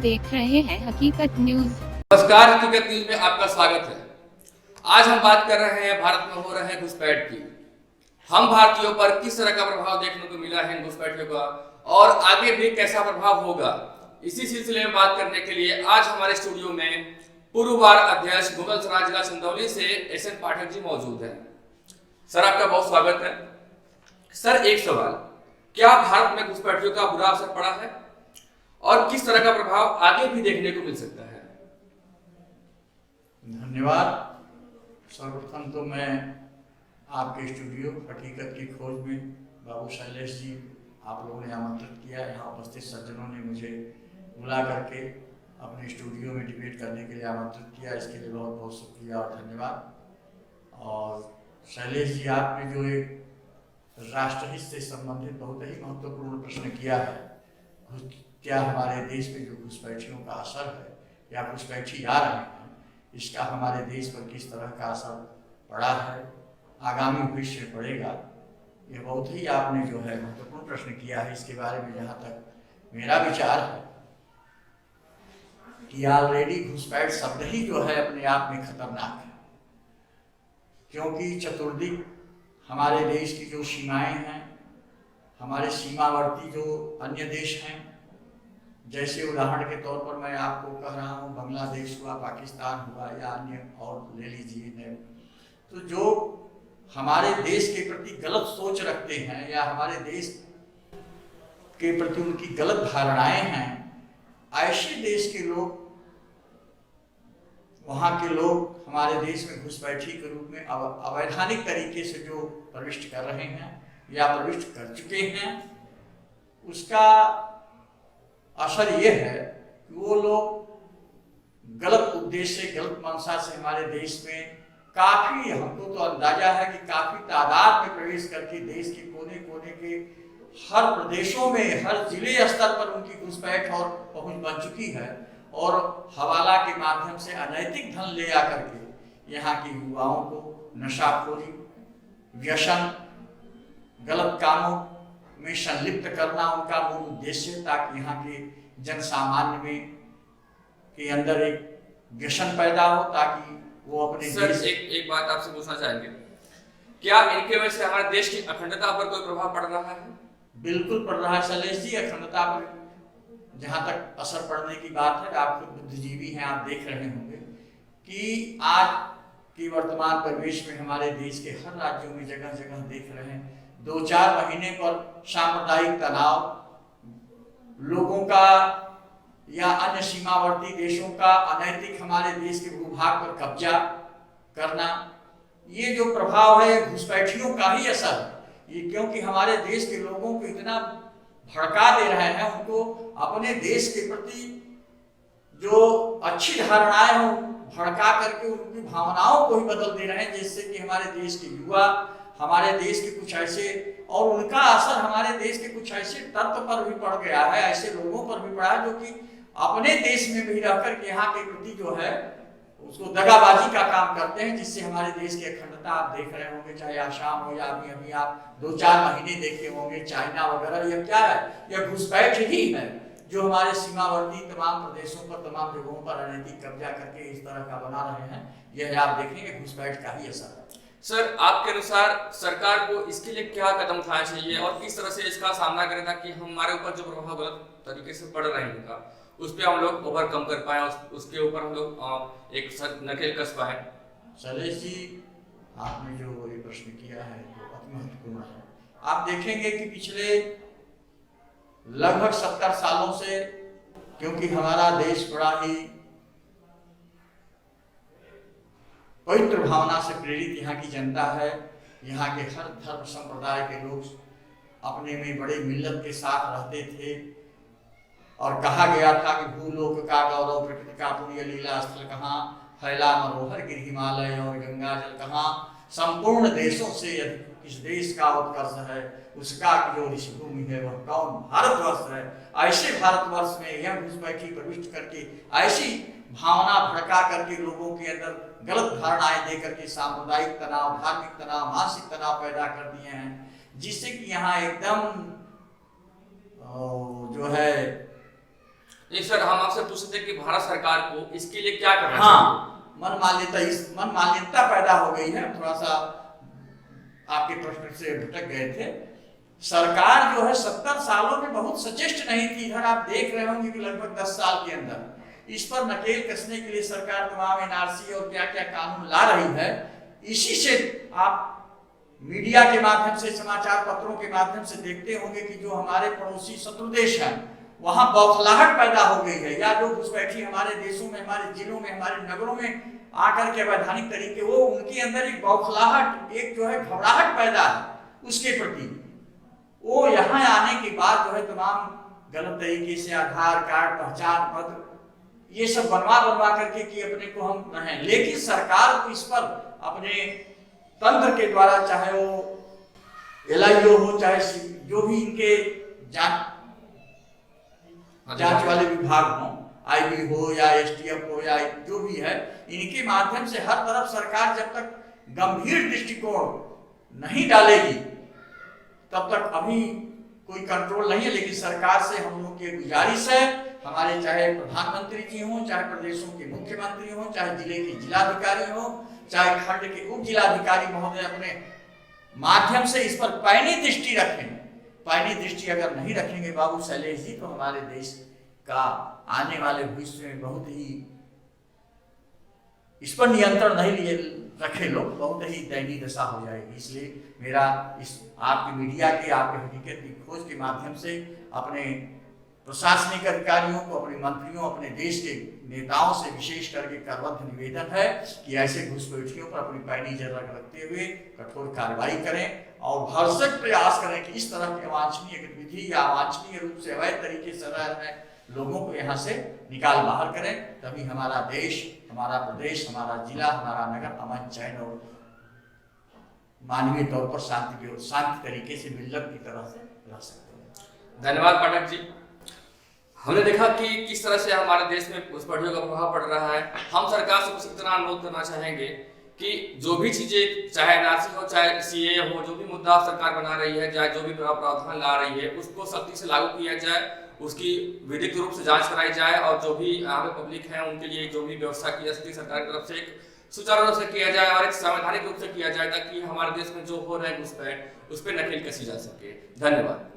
देख रहे हैं हकीकत न्यूज। नमस्कार, हकीकत न्यूज में आपका स्वागत है। आज हम बात कर रहे हैं भारत में हो रहे घुसपैठ की। हम भारतीयों पर किस तरह का प्रभाव देखने को मिला है घुसपैठियों का और आगे भी कैसा प्रभाव होगा, इसी सिलसिले में बात करने के लिए आज हमारे स्टूडियो में पूर्व वार अध्यक्ष मुगलसराय जिला चंदौली से एस.एन. पाठक जी मौजूद हैं। सर, आपका बहुत स्वागत है। सर, एक सवाल, क्या भारत में घुसपैठियों का बुरा असर पड़ा है और किस तरह का प्रभाव आगे भी देखने को मिल सकता है? धन्यवाद। सर्वप्रथम तो मैं आपके स्टूडियो हकीकत की खोज में बाबू शैलेश जी, आप लोगों ने आमंत्रित किया, यहाँ उपस्थित सज्जनों ने मुझे बुला करके अपने स्टूडियो में डिबेट करने के लिए आमंत्रित किया, इसके लिए बहुत बहुत शुक्रिया और धन्यवाद। और शैलेश जी, आपने जो एक राष्ट्रहित से संबंधित बहुत ही महत्वपूर्ण प्रश्न किया है, क्या हमारे देश में जो घुसपैठियों का असर है या घुसपैठी आ रहे हैं, इसका हमारे देश पर किस तरह का असर पड़ा है, आगामी भविष्य में पड़ेगा, ये बहुत ही आपने जो है महत्वपूर्ण प्रश्न किया है। इसके बारे में जहाँ तक मेरा विचार है कि ऑलरेडी घुसपैठ शब्द ही जो है अपने आप में खतरनाक है, क्योंकि चतुर्दिक हमारे देश की जो सीमाएं हैं, हमारे सीमावर्ती जो अन्य देश हैं, जैसे उदाहरण के तौर पर मैं आपको कह रहा हूँ, बांग्लादेश हुआ, पाकिस्तान हुआ या अन्य और ले लीजिए ने, तो जो हमारे देश के प्रति गलत सोच रखते हैं या हमारे देश के प्रति उनकी गलत धारणाएं हैं, ऐसे देश के लोग, वहाँ के लोग हमारे देश में घुसपैठी के रूप में अवैधानिक तरीके से जो प्रविष्ट कर रहे हैं या प्रविष्ट कर चुके हैं, उसका असर ये है कि वो लोग गलत उद्देश्य, गलत मंशा से हमारे देश में काफी, हमको तो अंदाजा है कि काफी तादाद में प्रवेश करके देश के कोने कोने के हर प्रदेशों में, हर जिले स्तर पर उनकी घुसपैठ और पहुंच बन चुकी है और हवाला के माध्यम से अनैतिक धन ले आकर के यहाँ के युवाओं को नशाखोरी, व्यसन, गलत कामों में संलिप्त करना उनका मूल उद्देश्य, ताकि यहाँ के जन सामान्य में के अंदर एक व्यसन पैदा हो, ताकि वो अपने सर, एक बात आपसे पूछना चाहेंगे, क्या इनके वजह से हमारे देश की अखंडता पर कोई प्रभाव पड़ रहा है? बिल्कुल पड़ रहा है शैलेश जी। अखंडता पर जहाँ तक असर पड़ने की बात है, आप खुद बुद्धिजीवी हैं, आप देख रहे होंगे कि आज की वर्तमान परिवेश में हमारे देश के हर राज्यों में जगह जगह देख रहे हैं, 2-4 महीने पर सांप्रदायिक तनाव, लोगों का या अन्य सीमावर्ती देशों का अनैतिक हमारे देश के भूभाग पर कब्जा करना, ये जो प्रभाव है घुसपैठियों का ही असर है। ये क्योंकि हमारे देश के लोगों को इतना भड़का दे रहे हैं, उनको अपने देश के प्रति जो अच्छी धारणाएं हो भड़का करके उनकी भावनाओं को ही बदल दे रहे हैं, जिससे कि हमारे देश के युवा, हमारे देश के कुछ ऐसे, और उनका असर हमारे देश के कुछ ऐसे तत्व पर भी पड़ गया है, ऐसे लोगों पर भी पड़ा है जो कि अपने देश में भी रह करके यहाँ के प्रति जो है उसको दगाबाजी का काम करते हैं, जिससे हमारे देश की अखंडता आप देख रहे होंगे, चाहे आसाम हो या अभी आप 2-4 महीने देखे होंगे चाइना वगैरह, यह क्या है, यह घुसपैठ ही है जो हमारे सीमावर्ती तमाम प्रदेशों पर, तमाम जगहों पर अनैतिक कब्जा करके इस तरह का बना रहे हैं। यह आप देखेंगे घुसपैठ का ही असर है। सर, आपके अनुसार सरकार को इसके लिए क्या कदम उठाना चाहिए और किस तरह से इसका सामना करें ताकि हमारे ऊपर जो प्रभाव गलत तरीके से पड़ रहे हैं उस पर हम लोग ओवरकम कर पाए, उसके ऊपर हम लोग एक नकेल कस पाए? शैलेश जी, आपने जो ये प्रश्न किया है वो अति महत्वपूर्ण है। आप देखेंगे कि पिछले लगभग 70 सालों से, क्योंकि हमारा देश बड़ा ही पवित्र भावना से प्रेरित यहाँ की जनता है, यहाँ के हर धर्म संप्रदाय के लोग अपने में बड़े मिल्लत के साथ रहते थे और कहा गया था कि भूलोक का गौरव, प्रकृति का पुण्य लीला स्थल कहाँ, फैला मनोहर गिर हिमालय और गंगा जल कहाँ, संपूर्ण देशों से यदि इस देश का उत्कर्ष है, उसका जो ऋषिभूमि है वह कौन, भारतवर्ष है। ऐसे भारतवर्ष में यह घुसपैठी प्रविष्ट करके ऐसी भावना भड़का करके लोगों के अंदर गलत धारणाएं दे करके सांप्रदायिक तनाव, धार्मिक तनाव, मानसिक तनाव पैदा कर दिए हैं, जिससे कि यहाँ एकदम जो है सर हम आपसे पूछते थे कि भारत सरकार को इसके लिए क्या करना चाहिए? हाँ, मन मान्यता पैदा हो गई है। थोड़ा सा आपके प्रश्न से भटक गए थे। सरकार जो है 70 सालों में बहुत सचेष्ट नहीं थी। इधर आप देख रहे होंगे कि लगभग 10 साल के अंदर इस पर नकेल कसने के लिए सरकार तमाम एनआरसी और क्या क्या कानून ला रही है। इसी से आप मीडिया के माध्यम से, समाचार पत्रों के माध्यम से देखते होंगे कि जो हमारे पड़ोसी शत्रु देश हैं वहां बौखलाहट पैदा हो गई है, या जो घुसपैठी हमारे देशों में, हमारे जिलों में, हमारे नगरों में आकर के अवैधानिक तरीके, वो उनके अंदर एक बौखलाहट, एक जो है घबराहट पैदा है उसके प्रति। वो यहाँ आने के बाद जो है तमाम गलत तरीके से आधार कार्ड, पहचान पत्र ये सब बनवा करके कि अपने को हम रहें। लेकिन सरकार को इस पर अपने तंत्र के द्वारा, चाहे वो LIO हो, चाहे जो भी इनके जांच वाले विभाग हो, IB हो या STF हो या जो भी है, इनके माध्यम से हर तरफ सरकार जब तक गंभीर दृष्टिकोण नहीं डालेगी तब तक अभी कोई कंट्रोल नहीं है। लेकिन सरकार से हम लोगों की गुजारिश है, हमारे चाहे प्रधानमंत्री जी हों, चाहे प्रदेशों के मुख्यमंत्री हों, चाहे जिले के जिलाधिकारी हों, चाहे खंड के उप जिलाधिकारी महोदय अपने माध्यम से इस पर पैनी दृष्टि रखें। पैनी दृष्टि अगर नहीं रखेंगे बाबू शैलेश जी, तो हमारे देश का आने वाले भविष्य में बहुत ही, इस पर नियंत्रण नहीं लिए रखे लोग, बहुत ही दयनीय दशा हो जाएगी। इसलिए मेरा इस आपके मीडिया के, आपके हकीकत की खोज के माध्यम से अपने प्रशासनिक अधिकारियों को, अपने मंत्रियों, अपने देश के नेताओं से विशेष करके करबद्ध निवेदन है कि ऐसे घुसपैठियों पर अपनी पैनी नजर रखते हुए कठोर कार्रवाई करें और भरसक प्रयास करें कि इस तरह की अवांछनीय गतिविधि या अवांछनीय रूप से अवैध तरीके से रह रहे लोगों को यहाँ से निकाल बाहर करें। तभी हमारा देश, हमारा प्रदेश, हमारा जिला, हमारा नगर अमन, चैन और मानवीय तौर पर शांति तरीके से मिलजुल की तरह से रह सकते हैं। धन्यवाद पाठक जी। हमने देखा कि किस तरह से हमारे देश में घुसपैठियों का प्रभाव पड़ रहा है। हम सरकार से कुछ इतना अनुरोध करना चाहेंगे कि जो भी चीजें, चाहे NRC हो, चाहे CAA हो, जो भी मुद्दा सरकार बना रही है, चाहे जो भी प्रावधान ला रही है, उसको सख्ती से लागू किया जाए, उसकी विधिक रूप से जांच कराई जाए और जो भी आम पब्लिक है उनके लिए जो भी व्यवस्था की जा सकती है सरकार की तरफ से एक सुचारू रूप से किया जाए और एक संवैधानिक रूप से किया जाए, ताकि हमारे देश में जो हो रहा है घुसपैठ उस पर नकेल कसी जा सके। धन्यवाद।